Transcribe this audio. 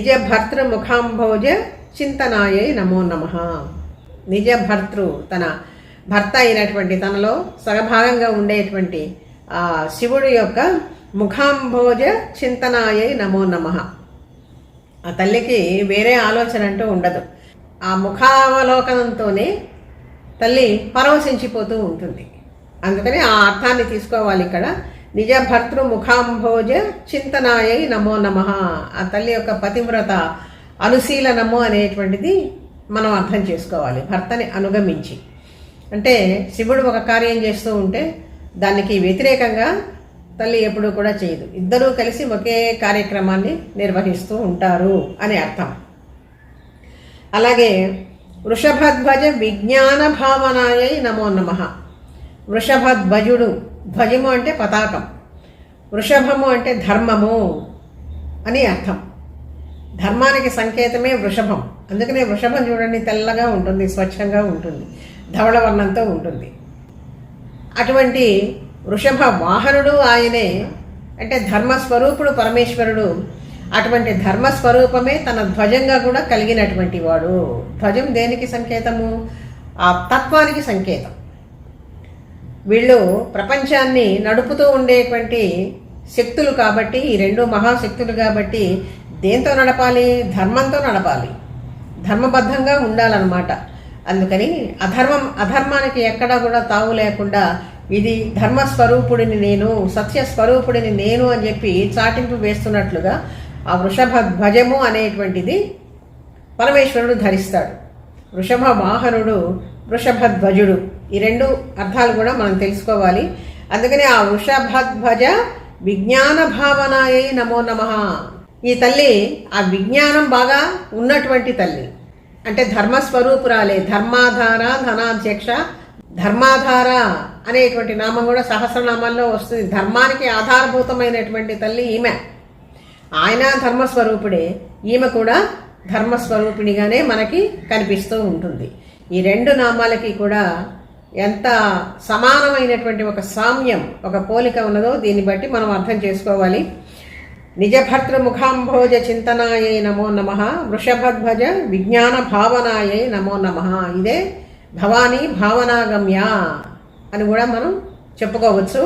నిజ భర్తృ ముఖాంభోజ చింతనాయై నమో నమః. నిజ భర్తృ, తన భర్త అయినటువంటి, తనలో సగభాగంగా ఉండేటువంటి ఆ శివుడు యొక్క ముఖాంభోజ చింతనాయై నమో నమః. ఆ తల్లికి వేరే ఆలోచన అంటూ ఉండదు. ఆ ముఖావలోకనంతోనే తల్లి పరవశించిపోతూ ఉంటుంది. అందుకని ఆ అర్థాన్ని తీసుకోవాలి ఇక్కడ. నిజ భర్తృ ముఖాంభోజ చింతనాయై నమో నమః. ఆ తల్లి యొక్క పతివ్రత అనుశీలనము అనేటువంటిది మనం అర్థం చేసుకోవాలి, భర్తని అనుగమించి. అంటే శివుడు ఒక కార్యం చేస్తూ ఉంటే దానికి వ్యతిరేకంగా తల్లి ఎప్పుడూ కూడా చేయదు. ఇద్దరూ కలిసి ఒకే కార్యక్రమాన్ని నిర్వహిస్తూ ఉంటారు అని అర్థం. అలాగే వృషభధ్వజ విజ్ఞాన భావనాయై నమో నమః. వృషభధ్వజుడు, ధ్వజము అంటే పతాకం, వృషభము అంటే ధర్మము అని అర్థం. ధర్మానికి సంకేతమే వృషభం. అందుకనే వృషభం చూడండి, తెల్లగా ఉంటుంది, స్వచ్ఛంగా ఉంటుంది, ధవళ వర్ణంతో ఉంటుంది. అటువంటి వృషభ వాహనుడు ఆయనే, అంటే ధర్మస్వరూపుడు పరమేశ్వరుడు. అటువంటి ధర్మస్వరూపమే తన ధ్వజంగా కూడా కలిగినటువంటి వాడు. ధ్వజం దేనికి సంకేతము? ఆ తత్వానికి సంకేతం. వీళ్ళు ప్రపంచాన్ని నడుపుతూ ఉండేటువంటి శక్తులు కాబట్టి, ఈ రెండు మహాశక్తులు కాబట్టి దేంతో నడపాలి? ధర్మంతో నడపాలి, ధర్మబద్ధంగా ఉండాలన్నమాట. అందుకని అధర్మానికి ఎక్కడా కూడా తావు లేకుండా ఇది ధర్మస్వరూపుడిని నేను, సత్యస్వరూపుడిని నేను అని చెప్పి చాటింపు వేస్తున్నట్లుగా ఆ వృషభ ధ్వజము అనేటువంటిది పరమేశ్వరుడు ధరిస్తాడు. వృషభ వాహనుడు, వృషభ ధ్వజుడు, ఈ రెండు అర్థాలు కూడా మనం తెలుసుకోవాలి. అందుకని ఆ వృషభధ్వజ విజ్ఞాన భావనాయై నమో నమః. ఈ తల్లి ఆ విజ్ఞానం బాగా ఉన్నటువంటి తల్లి, అంటే ధర్మస్వరూపురాలే. ధర్మాధార ధనాధ్యక్ష, ధర్మాధార అనేటువంటి నామం కూడా సహస్రనామాల్లో వస్తుంది. ధర్మానికి ఆధారభూతమైనటువంటి తల్లి ఈమె. ఆయన ధర్మస్వరూపుడే, ఈమె కూడా ధర్మస్వరూపిణిగానే మనకి కనిపిస్తూ ఉంటుంది. ఈ రెండు నామాలకి కూడా ఎంత సమానమైనటువంటి ఒక సామ్యం, ఒక పోలిక ఉన్నదో దీన్ని బట్టి మనం అర్థం చేసుకోవాలి. నిజ భర్తృ ముఖాంభోజ చింతనాయై నమో నమః. వృషభధ్వజ విజ్ఞాన భావనాయై నమో నమః. ఇదే భవానీ భావనాగమ్య అని కూడా మనం చెప్పుకోవచ్చు.